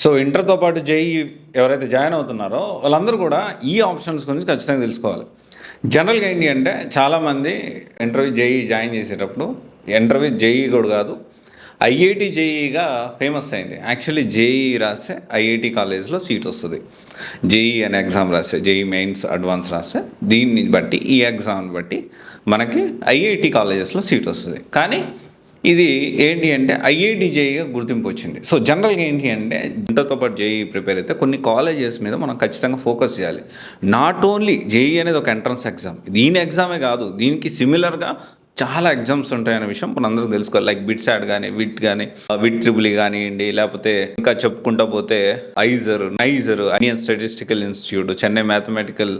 So ఇంటర్‌తో పాటు JEE ఎవరైతే join అవుతున్నారో వాళ్ళందరూ కూడా ఈ ఆప్షన్స్ గురించి ఖచ్చితంగా తెలుసుకోవాలి. జనరల్‌గా ఏంటి అంటే చాలామంది ఇంటర్వ్యూ జేఈఈ జాయిన్ చేసేటప్పుడు ఇంటర్వ్యూ జేఈఈ కూడా కాదు, ఐఐటీ జేఈఈగా ఫేమస్ అయింది. యాక్చువల్లీ జేఈఈ రాస్తే ఐఐటీ కాలేజ్‌లో సీట్ వస్తది. జేఈఈ అనే ఎగ్జామ్ రాస్తే, జేఈఈ మెయిన్స్ అడ్వాన్స్ రాస్తే దీన్ని బట్టి ఈ ఎగ్జామ్‌ని బట్టి మనకి ఐఐటీ కాలేజెస్‌లో సీట్ వస్తది. కానీ ఇది ఏంటి అంటే ఐఐటీ జేఈగా గుర్తింపు వచ్చింది. సో జనరల్‌గా ఏంటి అంటే ఇంటర్‌తో పాటు జేఈఈ ప్రిపేర్ అయితే కొన్ని కాలేజెస్ మీద మనం ఖచ్చితంగా ఫోకస్ చేయాలి. నాట్ ఓన్లీ జేఈఈ అనేది ఒక ఎంట్రన్స్ ఎగ్జామ్. దీని ఎగ్జామే కాదు, దీనికి సిమిలర్‌గా చాలా ఎగ్జామ్స్ ఉంటాయనే విషయం మనందరం తెలుసుకోవాలి. లైక్ బిట్సాట్ కానీ, విట్ కానీ, విట్ ట్రిపుల్ ఈ కానివ్వండి, లేకపోతే ఇంకా చెప్పుకుంటా పోతే IISER, niger, Indian statistical institute, Chennai mathematical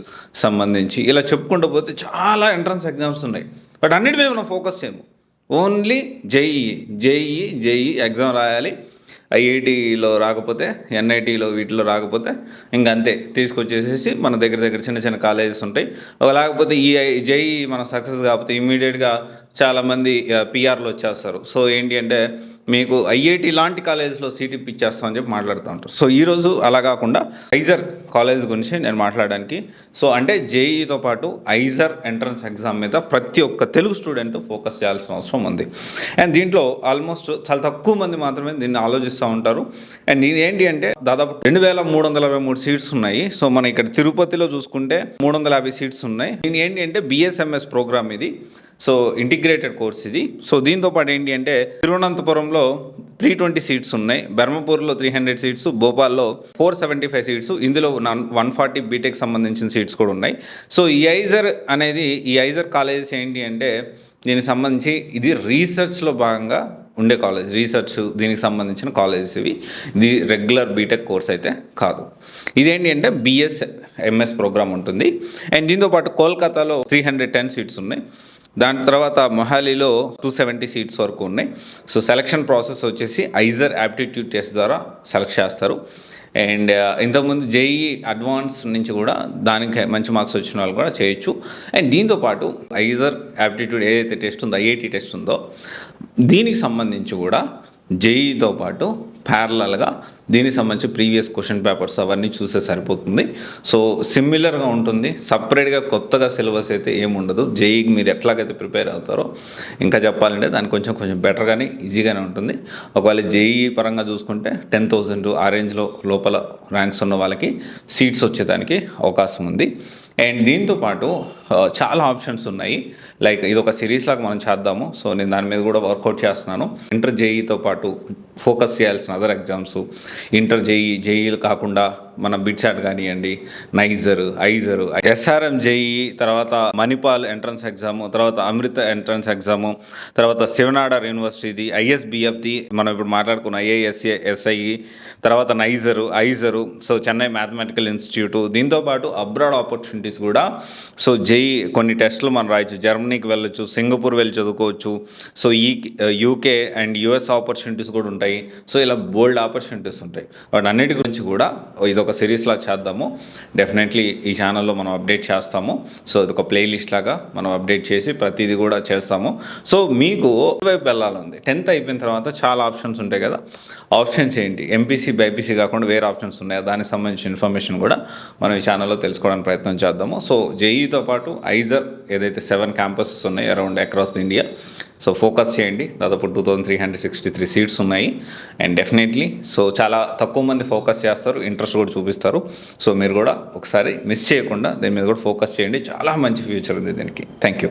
సంబంధించి ఇలా చెప్పుకుంటూ పోతే చాలా ఎంట్రన్స్ ఎగ్జామ్స్ ఉన్నాయి. బట్ అన్నిటి మీద మనం ఫోకస్ చేయము. ఓన్లీ జేఈఈ ఎగ్జామ్ రాయాలి. ఐఐటీలో రాకపోతే, ఎన్ఐటీలో వీటిలో రాకపోతే ఇంకంతే తీసుకొచ్చేసేసి మన దగ్గర చిన్న చిన్న కాలేజెస్ ఉంటాయి. లేకపోతే ఈ జేఈఈ మనం సక్సెస్ కాకపోతే ఇమ్మీడియట్గా చాలామంది పీఆర్లు వచ్చేస్తారు. సో ఏంటి అంటే మీకు ఐఐటీ లాంటి కాలేజ్లో సీట్ ఇప్పించేస్తామని చెప్పి మాట్లాడుతూ ఉంటారు. సో ఈరోజు అలా కాకుండా ఐజర్ కాలేజ్ గురించి నేను మాట్లాడడానికి, సో అంటే జేఈతో పాటు ఐజర్ ఎంట్రన్స్ ఎగ్జామ్ మీద ప్రతి ఒక్క తెలుగు స్టూడెంట్ ఫోకస్ చేయాల్సిన అవసరం ఉంది. అండ్ దీంట్లో ఆల్మోస్ట్ చాలా తక్కువ మంది మాత్రమే దీన్ని ఆలోచిస్తూ ఉంటారు. అండ్ ఇది ఏంటి అంటే దాదాపు 2323 సీట్స్ ఉన్నాయి. సో మనం ఇక్కడ తిరుపతిలో చూసుకుంటే 350 సీట్స్ ఉన్నాయి. దీని ఏంటి అంటే బిఎస్ఎంఎస్ ప్రోగ్రామ్ ఇది. సో ఇంటిగ్రేటెడ్ కోర్స్ ఇది. సో దీంతో పాటు ఏంటి అంటే తిరువనంతపురంలో 320 సీట్స్ ఉన్నాయి, బెర్మపూర్లో 300 సీట్స్, భోపాల్లో 475 సీట్స్, ఇందులో 140 బీటెక్ సంబంధించిన సీట్స్ కూడా ఉన్నాయి. సో ఈ ఐజర్ కాలేజెస్ ఏంటి అంటే దీనికి సంబంధించి ఇది రీసెర్చ్లో భాగంగా ఉండే కాలేజ్, రీసెర్చ్ దీనికి సంబంధించిన కాలేజెస్ ఇవి. ఇది రెగ్యులర్ బీటెక్ కోర్స్ అయితే కాదు. ఇదేంటి అంటే బిఎస్ఎంఎస్ ప్రోగ్రామ్ ఉంటుంది. అండ్ దీంతో పాటు కోల్కతాలో 310 సీట్స్ ఉన్నాయి. దాని తర్వాత మొహాలీలో 270 సీట్స్ వరకు ఉన్నాయి. సో సెలక్షన్ ప్రాసెస్ వచ్చేసి ఐజర్ యాప్టిట్యూడ్ టెస్ట్ ద్వారా సెలెక్ట్ చేస్తారు. అండ్ ఇంతకుముందు జేఈఈ అడ్వాన్స్ నుంచి కూడా దానికి మంచి మార్క్స్ వచ్చిన వాళ్ళు కూడా చేయొచ్చు. అండ్ దీంతోపాటు ఐజర్ యాప్టిట్యూడ్ ఏదైతే టెస్ట్ ఉందో, ఐఐటీ టెస్ట్ ఉందో దీనికి సంబంధించి కూడా జేఈతో పాటు ప్యారలల్గా దీనికి సంబంధించి ప్రీవియస్ క్వశ్చన్ పేపర్స్ అవన్నీ చూస్తే సరిపోతుంది. సో సిమిలర్గా ఉంటుంది, సపరేట్గా కొత్తగా సిలబస్ అయితే ఏముండదు. జేఈకి మీరు ఎట్లాగైతే ప్రిపేర్ అవుతారో ఇంకా చెప్పాలంటే దానికి కొంచెం బెటర్గానే ఈజీగానే ఉంటుంది. ఒకవేళ జేఈ పరంగా చూసుకుంటే 10,000 ఆ రేంజ్లో లోపల ర్యాంక్స్ ఉన్న వాళ్ళకి సీట్స్ వచ్చేదానికి అవకాశం ఉంది. అండ్ దీంతోపాటు చాలా ఆప్షన్స్ ఉన్నాయి. లైక్ ఇది ఒక సిరీస్ లాగా మనం చేద్దాము. సో నేను దాని మీద కూడా వర్కౌట్ చేస్తున్నాను. ఇంటర్ జేఈతో పాటు ఫోకస్ చేయాల్సిన అదర్ ఎగ్జామ్స్, ఇంటర్ జేఈలు కాకుండా మన బిట్సాట్ కానివ్వండి, నైజర్, ఐజర్, ఎస్ఆర్ఎం జేఈ, తర్వాత మణిపాల్ ఎంట్రన్స్ ఎగ్జాము, తర్వాత అమృత ఎంట్రన్స్ ఎగ్జాము, తర్వాత శివనాడార్ యూనివర్సిటీది, ఐఎస్బిఎఫ్ది మనం ఇప్పుడు మాట్లాడుకున్న ఐఐఎస్ఏ, ఎస్ఐఈ, తర్వాత నైజరు, ఐజరు, సో చెన్నై మ్యాథమెటికల్ ఇన్స్టిట్యూట్, దీంతోపాటు అబ్రాడ్ ఆపర్చునిటీస్ కూడా. సో జేఈ కొన్ని టెస్టులు మనం రాయొచ్చు, జర్మనీకి వెళ్ళొచ్చు, సింగపూర్ వెళ్ళి చదువుకోవచ్చు. So UK and US opportunities కూడా ఉంటాయి. సో ఇలా బోల్డ్ ఆపర్చునిటీస్ ఉంటాయి. వాటి అన్నిటి గురించి కూడా ఇది ఒక సిరీస్ లాగా చేద్దాము. డెఫినెట్లీ ఈ ఛానల్లో మనం అప్డేట్ చేస్తాము. సో ఇది ఒక ప్లేలిస్ట్ లాగా మనం అప్డేట్ చేసి ప్రతిదీ కూడా చేస్తాము. సో మీకు వైపు వెళ్ళాలంది 10th అయిపోయిన తర్వాత చాలా ఆప్షన్స్ ఉంటాయి కదా. ఆప్షన్స్ ఏంటి, ఎంపీసీ బైపీసీ కాకుండా వేరే ఆప్షన్స్ ఉన్నాయి, దానికి సంబంధించిన ఇన్ఫర్మేషన్ కూడా మనం ఈ ఛానల్లో తెలుసుకోవడానికి ప్రయత్నం చేద్దాము. సో జేఈతో పాటు ఐజర్ ఏదైతే 7 క్యాంపసెస్ ఉన్నాయి around across India. So focus చేయండి. దాదాపు 2363 సీట్స్ ఉన్నాయి. అండ్ డెఫినెట్లీ సో చాలా తక్కువ మంది ఫోకస్ చేస్తారు, ఇంట్రెస్ట్ కూడా చూపిస్తారు. సో మీరు కూడా ఒకసారి మిస్ చేయకుండా దీని మీద కూడా ఫోకస్ చేయండి. చాలా మంచి ఫ్యూచర్ ఉంది దీనికి. Thank you.